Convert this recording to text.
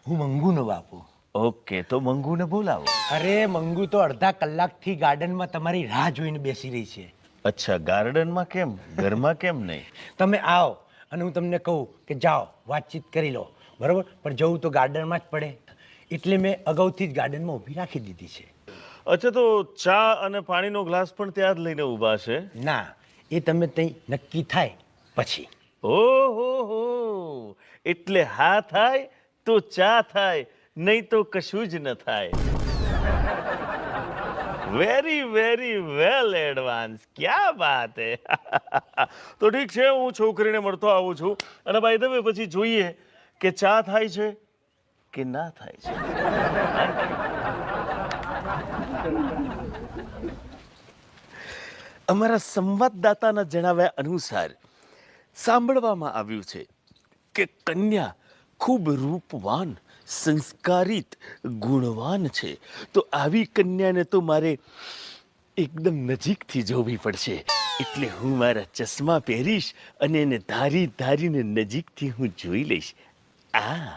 હું મંગુનો બાપુ. ઓકે, તો મંગુને બોલાવો. અરે મંગુ તો અડધા કલાકથી ગાર્ડનમાં તમારી રાહ જોઈને બેસી રહી છે. અચ્છા, ગાર્ડનમાં કેમ? ઘરમાં કેમ નહીં? તમે આવો અને હું તમને કહું કે જાઓ વાતચીત કરી લો, બરાબર? પણ જવું તો ગાર્ડનમાં જ પડે, એટલે મેં અગાઉથી જ ગાર્ડનમાં ઊભી રાખી દીધી છે. અચ્છા, તો ચા અને પાણીનો ગ્લાસ પણ ત્યાં જ લઈને ઊભા છે? ના, એ તમે ત્યાં નક્કી થાય પછી. ઓહો હો, એટલે હા થાય તો ચા થાય, નહીં તો કશું જ ન થાય. વેરી વેરી વેલ એડવાન્સ, ક્યા બાત હે. તો ઠીક છે, હું છોકરીને મળતો આવું છું, અને બાય ધ વે પછી જોઈએ કે ચા થાય છે કે ના થાય છે. અમારા સંવાદદાતાના જણાવ્યા અનુસાર સાંભળવામાં આવ્યું છે કે કન્યા ખૂબ રૂપવાન, સંસ્કારિત, ગુણવાન છે. તો આવી કન્યાને તો મારે એકદમ નજીકથી જોવી પડશે. એટલે હું મારા ચશ્મા પહેરીશ અને એને ધારી ધારીને નજીકથી હું જોઈ લઈશ. આ